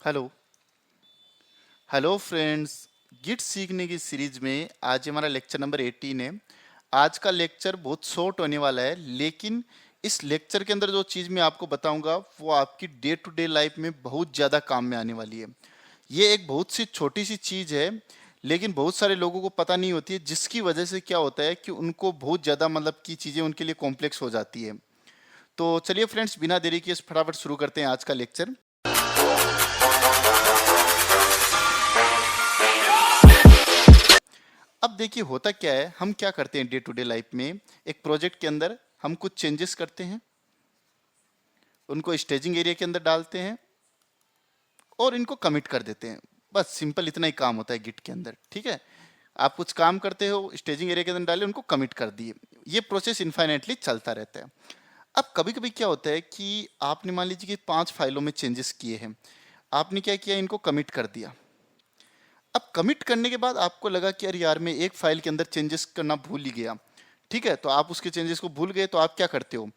Hello hello friends. Git सीखने की series में आज हमारा लेक्चर नंबर 18 है। आज का लेक्चर बहुत शॉर्ट होने वाला है, लेकिन इस लेक्चर के अंदर जो चीज़ मैं आपको बताऊंगा वो आपकी डे टू डे लाइफ में बहुत ज़्यादा काम में आने वाली है। ये एक बहुत सी छोटी सी चीज़ है, लेकिन बहुत सारे लोगों को पता नहीं होती है, जिसकी वजह से क्या होता है कि उनको बहुत ज़्यादा मतलब की चीज़ें उनके लिए कॉम्प्लेक्स हो जाती है। तो चलिए फ्रेंड्स, बिना देरी किए फटाफट शुरू करते हैं आज का लेक्चर। अब देखिए होता क्या है, हम क्या करते हैं डे टू डे लाइफ में। एक प्रोजेक्ट के अंदर हम कुछ चेंजेस करते हैं, उनको स्टेजिंग एरिया के अंदर डालते हैं और इनको कमिट कर देते हैं। बस सिंपल इतना ही काम होता है गिट के अंदर। ठीक है, आप कुछ काम करते हो, स्टेजिंग एरिया के अंदर डाले, उनको कमिट कर दिए। ये प्रोसेस इनफाइनाइटली चलता रहता है। अब कभी कभी क्या होता है कि आपने मान लीजिए कि 5 फाइलों में चेंजेस किए हैं। आपने क्या किया, इनको कमिट कर दिया। अब कमिट करने के बाद आपको लगा कि अरे यार, मैं एक फाइल के अंदर चेंजेस करना भूल ही गया। ठीक है, तो आप उसके चेंजेस को भूल गए, तो आप क्या करते हो,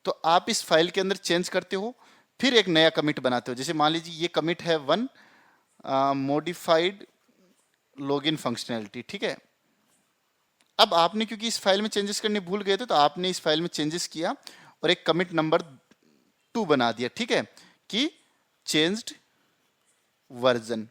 तो आप इस फाइल के अंदर चेंज करते हो, फिर एक नया कमिट बनाते हो। जैसे मान लीजिए ये कमिट है 1 मॉडिफाइड लॉगिन फंक्शनैलिटी। ठीक है, अब आपने क्योंकि इस फाइल में चेंजेस करने भूल गए थे, तो आपने इस फाइल में चेंजेस किया और एक कमिट नंबर 2 बना दिया। ठीक है, कि चेंज्ड वर्जन।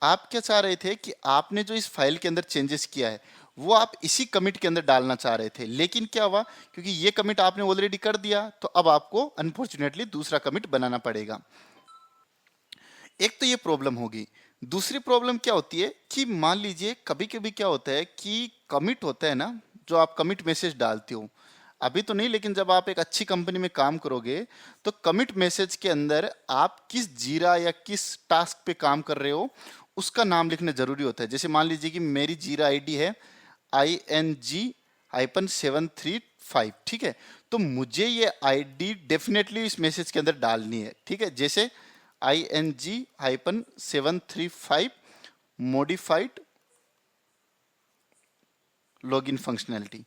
आप क्या चाह रहे थे कि आपने जो इस फाइल के अंदर चेंजेस किया है वो आप इसी कमिट के अंदर डालना चाह रहे थे, लेकिन क्या हुआ, क्योंकि ये कमिट आपने ऑलरेडी कर दिया, तो अब आपको अनफॉर्चुनेटली दूसरा कमिट बनाना पड़ेगा। एक तो ये प्रॉब्लम होगी। दूसरी प्रॉब्लम क्या होती है कि मान लीजिए कभी कभी क्या होता है कि कमिट होता है ना, जो आप कमिट मैसेज डालते हो, अभी तो नहीं, लेकिन जब आप एक अच्छी कंपनी में काम करोगे तो कमिट मैसेज के अंदर आप किस जीरा या किस टास्क पे काम कर रहे हो उसका नाम लिखना जरूरी होता है। जैसे मान लीजिए कि मेरी जीरा आईडी है ING-735। ठीक है, तो मुझे ये आईडी डेफिनेटली इस मैसेज के अंदर डालनी है। ठीक है, जैसे ING-735 मॉडिफाइड लॉगिन फंक्शनैलिटी।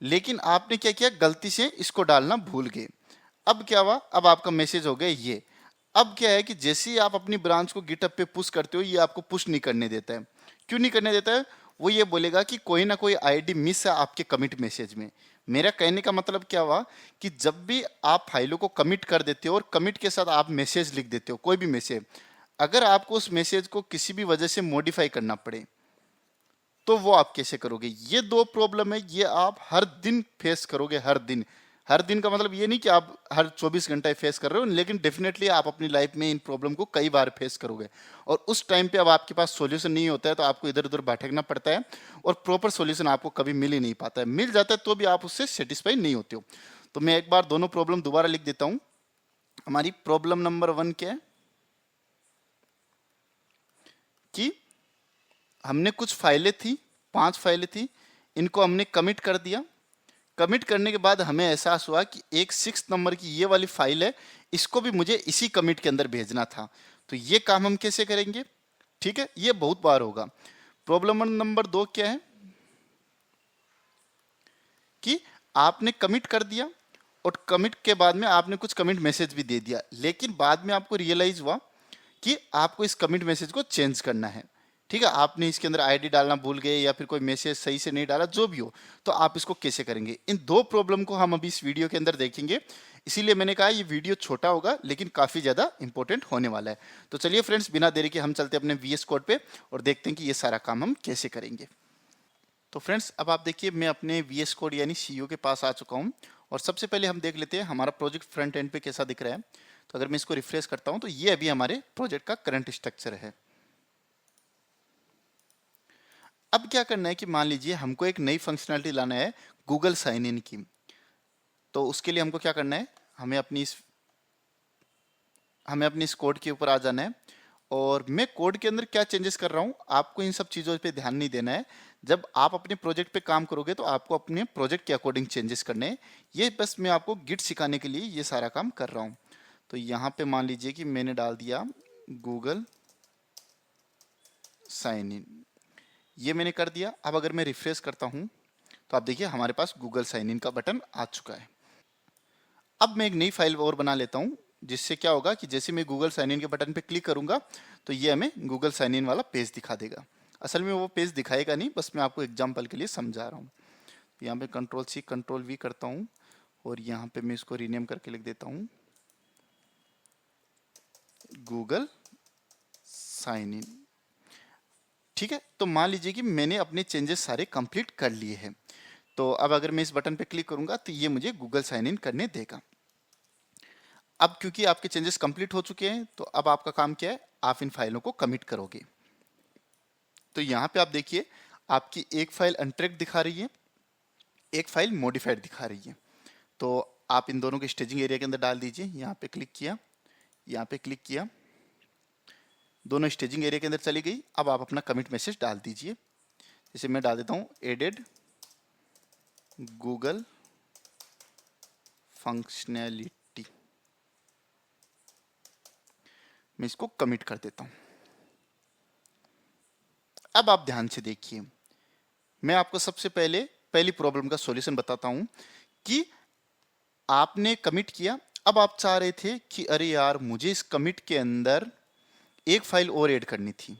लेकिन आपने क्या किया, गलती से इसको डालना भूल गए। अब क्या हुआ, अब आपका मैसेज हो गया ये। अब क्या है कि जैसे ही आप अपनी ब्रांच को गिटहब पे पुश करते हो, ये आपको पुश नहीं करने देता है। क्यों नहीं करने देता है, वो ये बोलेगा कि कोई ना कोई आईडी मिस है आपके कमिट मैसेज में। मेरा कहने का मतलब क्या हुआ कि जब भी आप फाइलों को कमिट कर देते हो और कमिट के साथ आप मैसेज लिख देते हो, कोई भी मैसेज, अगर आपको उस मैसेज को किसी भी वजह से मॉडिफाई करना पड़े तो वो आप कैसे करोगे। ये दो प्रॉब्लम है, ये आप हर दिन फेस करोगे। हर दिन, हर दिन का मतलब ये नहीं कि आप हर 24 घंटे फेस कर रहे हो, लेकिन डेफिनेटली आप अपनी लाइफ में इन प्रॉब्लम को कई बार फेस करोगे। और उस टाइम पे अब आपके पास सॉल्यूशन नहीं होता है, तो आपको इधर उधर भटकना पड़ता है और प्रॉपर सॉल्यूशन आपको कभी मिल ही नहीं पाता है। मिल जाता है तो भी आप उससे सेटिस्फाई नहीं होते हो। तो मैं एक बार दोनों प्रॉब्लम दोबारा लिख देता हूं। हमारी प्रॉब्लम नंबर 1 क्या है कि हमने कुछ फाइलें थी, 5 फाइलें थी, इनको हमने कमिट कर दिया। कमिट करने के बाद हमें एहसास हुआ कि एक 6 नंबर की ये वाली फाइल है, इसको भी मुझे इसी कमिट के अंदर भेजना था। तो ये काम हम कैसे करेंगे। ठीक है, ये बहुत बार होगा। प्रॉब्लम नंबर 2 क्या है कि आपने कमिट कर दिया और कमिट के बाद में आपने कुछ कमिट मैसेज भी दे दिया, लेकिन बाद में आपको रियलाइज हुआ कि आपको इस कमिट मैसेज को चेंज करना है। ठीक है, आपने इसके अंदर आईडी डालना भूल गए या फिर कोई मैसेज सही से नहीं डाला, जो भी हो, तो आप इसको कैसे करेंगे। इन दो प्रॉब्लम को हम अभी इस वीडियो के अंदर देखेंगे। इसीलिए मैंने कहा ये वीडियो छोटा होगा लेकिन काफी ज्यादा इंपॉर्टेंट होने वाला है। तो चलिए फ्रेंड्स, बिना देरी के हम चलते हैं अपने VS कोड पे और देखते हैं कि ये सारा काम हम कैसे करेंगे। तो फ्रेंड्स, अब आप देखिए मैं अपने VS कोड यानी CEO के पास आ चुका हूँ। और सबसे पहले हम देख लेते हैं हमारा प्रोजेक्ट फ्रंट एंड पे कैसा दिख रहा है। तो अगर मैं इसको रिफ्रेश करता हूँ तो ये अभी हमारे प्रोजेक्ट का करंट स्ट्रक्चर है। अब क्या करना है कि मान लीजिए हमको एक नई फंक्शनलिटी लाना है गूगल साइन इन की। तो उसके लिए हमको क्या करना है, हमें अपनी इस कोड के ऊपर आ जाना है। और मैं कोड के अंदर क्या चेंजेस कर रहा हूं, आपको इन सब चीजों पे ध्यान नहीं देना है। जब आप अपने प्रोजेक्ट पे काम करोगे तो आपको अपने प्रोजेक्ट के अकॉर्डिंग चेंजेस करने हैं। ये बस मैं आपको गिट सिखाने के लिए ये सारा काम कर रहा हूं। तो यहाँ पे मान लीजिए कि मैंने डाल दिया गूगल साइन इन, ये मैंने कर दिया। अब अगर मैं रिफ्रेश करता हूं तो आप देखिए हमारे पास गूगल साइन इन का बटन आ चुका है। अब मैं एक नई फाइल और बना लेता हूं जिससे क्या होगा कि जैसे मैं गूगल साइन इन के बटन पे क्लिक करूंगा तो ये हमें गूगल साइन इन वाला पेज दिखा देगा। असल में वो पेज दिखाएगा नहीं, बस मैं आपको एग्जांपल के लिए समझा रहा हूँ। यहाँ पे कंट्रोल सी कंट्रोल वी करता हूँ और यहाँ पे मैं इसको रीनेम करके लिख देता हूँ गूगल साइन इन। ठीक है, तो मान लीजिए कि मैंने अपने चेंजेस सारे कंप्लीट कर लिए हैं। तो अब अगर मैं इस बटन पे क्लिक करूंगा तो ये मुझे गूगल साइन इन करने देगा। अब क्योंकि आपके चेंजेस कंप्लीट हो चुके हैं तो अब आपका काम क्या है, आप इन फाइलों को कमिट करोगे। तो यहाँ पे आप देखिए आपकी एक फाइल अनट्रैक्ड दिखा रही है, एक फाइल मॉडिफाइड दिखा रही है। तो आप इन दोनों को स्टेजिंग एरिया के अंदर डाल दीजिए। यहाँ पे क्लिक किया, यहाँ पे क्लिक किया, दोनों स्टेजिंग एरिया के अंदर चली गई। अब आप अपना कमिट मैसेज डाल दीजिए। जैसे मैं डाल देता हूँ एडेड गूगल फंक्शनैलिटी, मैं इसको कमिट कर देता हूँ। अब आप ध्यान से देखिए, मैं आपको सबसे पहले पहली प्रॉब्लम का सॉल्यूशन बताता हूं कि आपने कमिट किया। अब आप चाह रहे थे कि अरे यार मुझे इस कमिट के अंदर एक फाइल और ऐड करनी थी।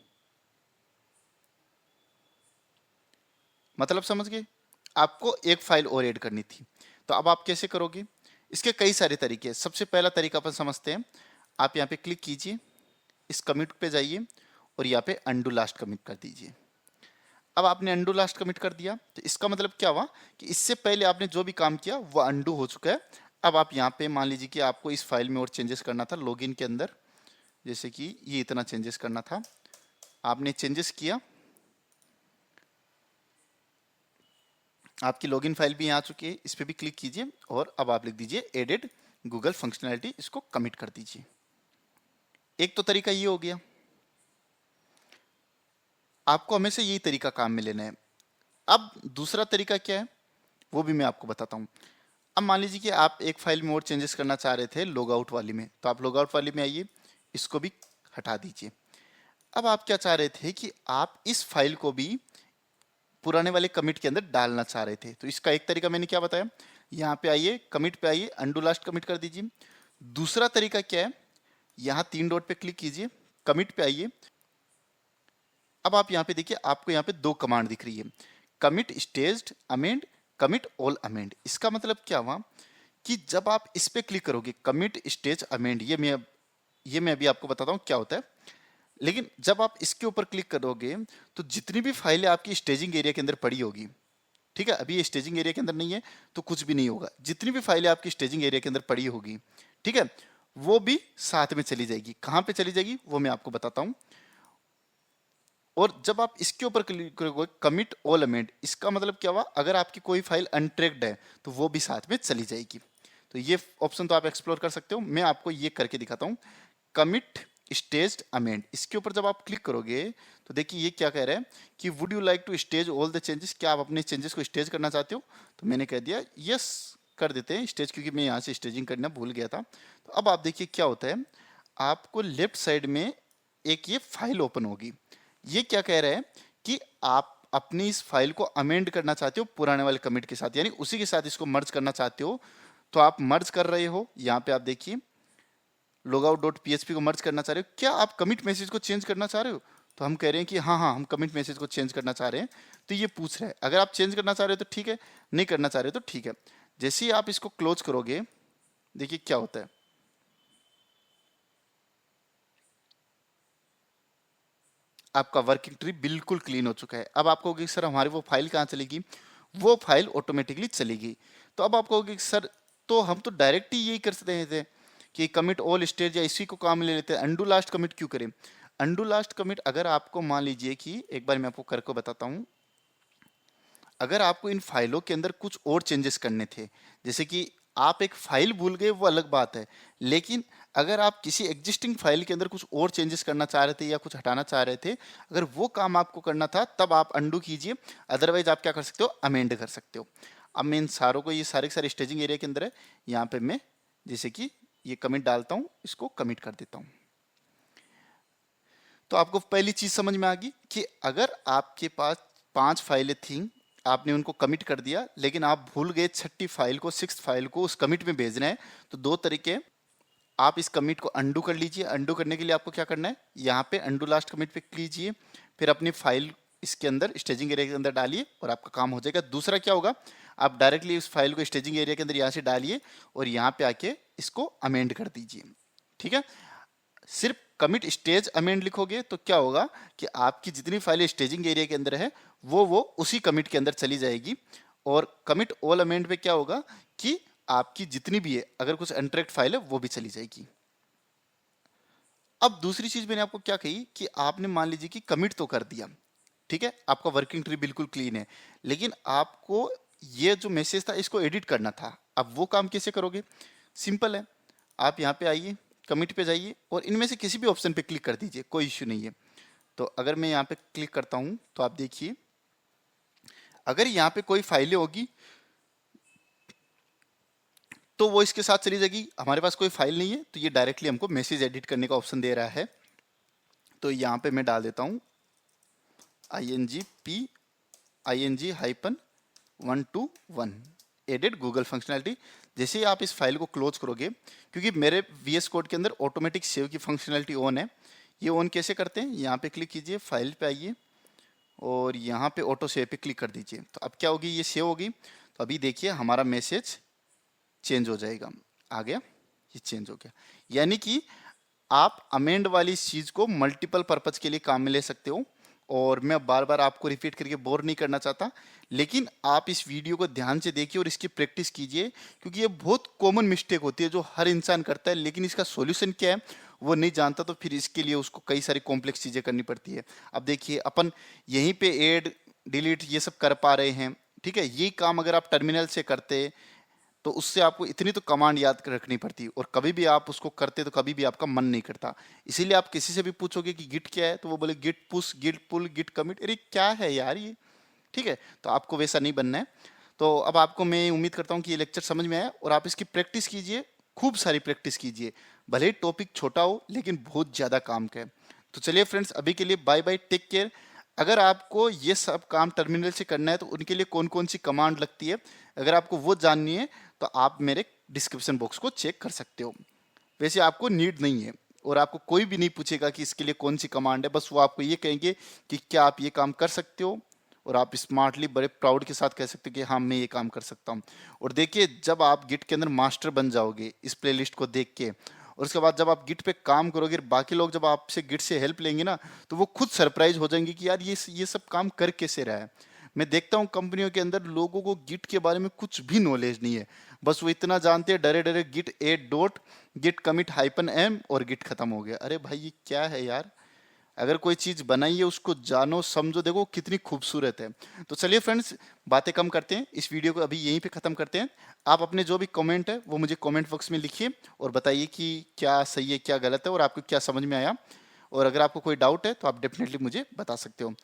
मतलब समझ गए, आपको एक फाइल और ऐड करनी थी। तो अब आप कैसे करोगे, इसके कई सारे तरीके हैं। सबसे पहला तरीका अपन समझते हैं। आप यहाँ पे क्लिक कीजिए, इस कमिट पे जाइए और यहाँ पे अंडू लास्ट कमिट कर दीजिए। अब आपने अंडू लास्ट कमिट कर दिया तो इसका मतलब क्या हुआ कि इससे पहले आपने जो भी काम किया वो अंडू हो चुका है। अब आप यहाँ पे मान लीजिए कि आपको इस फाइल में और चेंजेस करना था लॉगिन के अंदर, जैसे कि ये इतना चेंजेस करना था, आपने चेंजेस किया, आपकी लॉगिन फाइल भी यहाँ आ चुकी है। इस पर भी क्लिक कीजिए और अब आप लिख दीजिए एडेड गूगल फंक्शनैलिटी, इसको कमिट कर दीजिए। एक तो तरीका ये हो गया। आपको हमेशा यही तरीका काम में लेना है। अब दूसरा तरीका क्या है वो भी मैं आपको बताता हूँ। अब मान लीजिए कि आप एक फाइल में और चेंजेस करना चाह रहे थे लॉग आउट वाली में, तो आप लॉग आउट वाली में आइए, इसको भी हटा दीजिए। अब आप क्या चाह रहे थे कि आप इस फाइल को भी पुराने वाले कमिट के अंदर डालना चाह रहे थे। तो इसका एक तरीका मैंने क्या बताया, यहाँ पे आइए, कमिट पे आइए, अंडू लास्ट कमिट कर दीजिए। दूसरा तरीका क्या है, यहाँ 3 डॉट पे क्लिक कीजिए, कमिट पे आइए। अब आप यहाँ पे देखिए, आपको यहाँ पे 2 कमांड दिख रही है, commit staged amend, commit all amend. इसका मतलब क्या हुआ कि जब आप इस पे क्लिक करोगे कमिट स्टेज अमेंड, ये मैं अभी आपको बताता हूँ क्या होता है। लेकिन जब आप इसके ऊपर क्लिक करोगे तो जितनी भी फाइलें आपकी स्टेजिंग एरिया के अंदर पड़ी होगी, ठीक है, अभी ये स्टेजिंग एरिया के अंदर नहीं है तो कुछ भी नहीं होगा, जितनी भी फाइलें आपकी स्टेजिंग एरिया के अंदर पड़ी होगी, ठीक है, वो भी साथ में चली जाएगी। कहां पे चली जाएगी वो मैं आपको बताता हूं। और जब आप इसके ऊपर क्लिक करोगे कमिट ऑल अमेंड, इसका मतलब क्या हुआ, अगर आपकी कोई फाइल अनट्रैक्ड है तो वो भी साथ में चली जाएगी। तो ये ऑप्शन तो आप एक्सप्लोर कर सकते हो, मैं आपको ये करके दिखाता हूँ। कमिट स्टेज्ड अमेंड, इसके ऊपर जब आप क्लिक करोगे तो देखिए ये क्या कह रहा है कि would you like to stage all the changes, क्या आप अपने चेंजेस को स्टेज करना चाहते हो। तो मैंने कह दिया यस कर देते हैं स्टेज, क्योंकि मैं यहाँ से स्टेजिंग करना भूल गया था। तो अब आप देखिए क्या होता है, आपको लेफ्ट साइड में एक ये फाइल ओपन होगी। ये क्या कह रहा है कि आप अपनी इस फाइल को अमेंड करना चाहते हो पुराने वाले कमिट के साथ, यानी उसी के साथ इसको मर्ज करना चाहते हो। तो आप मर्ज कर रहे हो, यहाँ पे आप देखिए logout.php को मर्ज करना चाह रहे हो। क्या आप कमिट मैसेज को चेंज करना चाह रहे हो, तो हम कह रहे हैं कि हाँ हाँ हम कमिट मैसेज को चेंज करना चाह रहे हैं। तो ये पूछ रहा है, अगर आप चेंज करना चाह रहे हो तो ठीक है, नहीं करना चाह रहे हो तो ठीक है। जैसे ही आप इसको क्लोज करोगे देखिए क्या होता है, आपका वर्किंग ट्री बिल्कुल क्लीन हो चुका है। अब आप कहोगे सर हमारी वो फाइल कहाँ चलेगी, वो फाइल ऑटोमेटिकली चलेगी। तो अब आप कहोगे सर तो हम तो डायरेक्ट ही यही कर सकते थे कि कमिट ऑल स्टेज या इसी को काम ले लेते हैं, अंडू लास्ट कमिट क्यों करें। अंडू लास्ट कमिट अगर आपको मान लीजिए कि एक बार मैं आपको करके बताता हूँ, अगर आपको इन फाइलों के अंदर कुछ और चेंजेस करने थे, जैसे कि आप एक फाइल भूल गए वो अलग बात है, लेकिन अगर आप किसी एग्जिस्टिंग फाइल के अंदर कुछ और चेंजेस करना चाह रहे थे या कुछ हटाना चाह रहे थे, अगर वो काम आपको करना था तब आप अंडू कीजिए, अदरवाइज आप क्या कर सकते हो, अमेंड कर सकते हो। अब मैं इन सारों को, ये सारे के सारे स्टेजिंग एरिया के अंदर है, यहाँ पे मैं जैसे कि ये कमिट डालता हूँ, इसको कमिट कर देता हूँ। तो आपको पहली चीज समझ में आ गई कि अगर आपके पास 5 फाइलें थी, आपने उनको कमिट कर दिया, लेकिन आप भूल गए छठी फाइल को, 6th फाइल को उस कमिट में भेजना है, तो 2 तरीके, आप इस कमिट को अंडू कर लीजिए। अंडू करने के लिए आपको क्या करना है, यहाँ पे अंडू लास्ट कमिट पे क्लिक कीजिए, फिर अपनी फाइल इसके अंदर स्टेजिंग एरिया के अंदर डालिए और आपका काम हो जाएगा। दूसरा क्या होगा, आप डायरेक्टली उस फाइल को स्टेजिंग एरिया के अंदर यहाँ से डालिए और यहाँ पे आके इसको अमेंड कर दीजिए। ठीक है, सिर्फ कमिट स्टेज अमेंड लिखोगे तो क्या होगा कि आपकी जितनी फाइलें स्टेजिंग एरिया के अंदर है वो उसी कमिट के अंदर चली जाएगी। और कमिट ऑल अमेंड पे क्या होगा कि आपकी जितनी भी है अगर कुछ अनट्रैक्ड फाइल है वो भी चली जाएगी। अब दूसरी चीज मैंने आपको क्या कही कि आपने मान लीजिए कि कमिट तो कर दिया, ठीक है, आपका वर्किंग ट्री बिल्कुल क्लीन है, लेकिन आपको ये जो मैसेज था इसको एडिट करना था। अब वो काम कैसे करोगे, सिंपल है, आप यहाँ पे आइए, कमिट पे जाइए और इनमें से किसी भी ऑप्शन पे क्लिक कर दीजिए, कोई इश्यू नहीं है। तो अगर मैं यहाँ पे क्लिक करता हूँ तो आप देखिए अगर यहाँ पे कोई फाइलें होगी तो वो इसके साथ चली जाएगी। हमारे पास कोई फाइल नहीं है तो ये डायरेक्टली हमको मैसेज एडिट करने का ऑप्शन दे रहा है। तो यहाँ पे मैं डाल देता हूँ ING-121 एडिट गूगल फंक्शनैलिटी। जैसे ही आप इस फाइल को क्लोज करोगे, क्योंकि मेरे VS कोड के अंदर ऑटोमेटिक सेव की फंक्शनैलिटी ऑन है, ये ऑन कैसे करते हैं, यहाँ पे क्लिक कीजिए, फाइल पे आइए और यहाँ पे ऑटो सेव पे क्लिक कर दीजिए। तो अब क्या होगी, ये सेव होगी। तो अभी देखिए हमारा मैसेज चेंज हो जाएगा, आ गया, ये चेंज हो गया। यानी कि आप अमेंड वाली इस चीज को मल्टीपल पर्पज के लिए काम में ले सकते हो। और मैं बार बार आपको रिपीट करके बोर नहीं करना चाहता, लेकिन आप इस वीडियो को ध्यान से देखिए और इसकी प्रैक्टिस कीजिए, क्योंकि ये बहुत कॉमन मिस्टेक होती है जो हर इंसान करता है, लेकिन इसका सॉल्यूशन क्या है वो नहीं जानता, तो फिर इसके लिए उसको कई सारी कॉम्प्लेक्स चीजें करनी पड़ती है। अब देखिए अपन यहीं पे ऐड डिलीट ये सब कर पा रहे हैं, ठीक है, ये काम अगर आप टर्मिनल से करते तो उससे आपको इतनी तो कमांड याद रखनी पड़ती, और कभी भी आप उसको करते तो कभी भी आपका मन नहीं करता। इसीलिए आप किसी से भी पूछोगे कि गिट क्या है तो वो बोले गिट पुश, गिट पुल, गिट कमिट, अरे क्या है यार ये, ठीक है। तो आपको वैसा नहीं बनना है। तो अब आपको मैं उम्मीद करता हूँ कि ये लेक्चर समझ में आया और आप इसकी प्रैक्टिस कीजिए, खूब सारी प्रैक्टिस कीजिए, भले ही टॉपिक छोटा हो लेकिन बहुत ज़्यादा काम का है। तो चलिए फ्रेंड्स, अभी के लिए बाय बाय, टेक केयर। अगर आपको ये सब काम टर्मिनल से करना है तो उनके लिए कौन कौन सी कमांड लगती है, अगर आपको वो जाननी है तो आप मेरे डिस्क्रिप्शन बॉक्स को चेक कर सकते हो। वैसे आपको नीड नहीं है और आपको कोई भी नहीं पूछेगा कि इसके लिए कौन सी कमांड है, बस वो आपको ये कहेंगे कि क्या आप ये काम कर सकते हो, और आप स्मार्टली बड़े प्राउड के साथ कह सकते हो कि हाँ मैं ये काम कर सकता हूँ। और देखिए जब आप गिट के अंदर मास्टर बन जाओगे इस प्लेलिस्ट को देख के, और उसके बाद जब आप गिट पे काम करोगे, बाकी लोग जब आपसे गिट से हेल्प लेंगे ना तो वो खुद सरप्राइज हो जाएंगे कि यार ये सब काम कर कैसे रहा है। मैं देखता हूँ कंपनियों के अंदर लोगों को गिट के बारे में कुछ भी नॉलेज नहीं है, बस वो इतना जानते हैं डरे डरे git add dot git commit -m और गिट खत्म हो गया। अरे भाई ये क्या है यार, अगर कोई चीज बनाई है उसको जानो समझो, देखो कितनी खूबसूरत है। तो चलिए फ्रेंड्स, बातें कम करते हैं, इस वीडियो को अभी यहीं पे खत्म करते हैं। आप अपने जो भी कमेंट है वो मुझे कमेंट बॉक्स में लिखिए और बताइए कि क्या सही है क्या गलत है और आपको क्या समझ में आया, और अगर आपको कोई डाउट है तो आप डेफिनेटली मुझे बता सकते हो।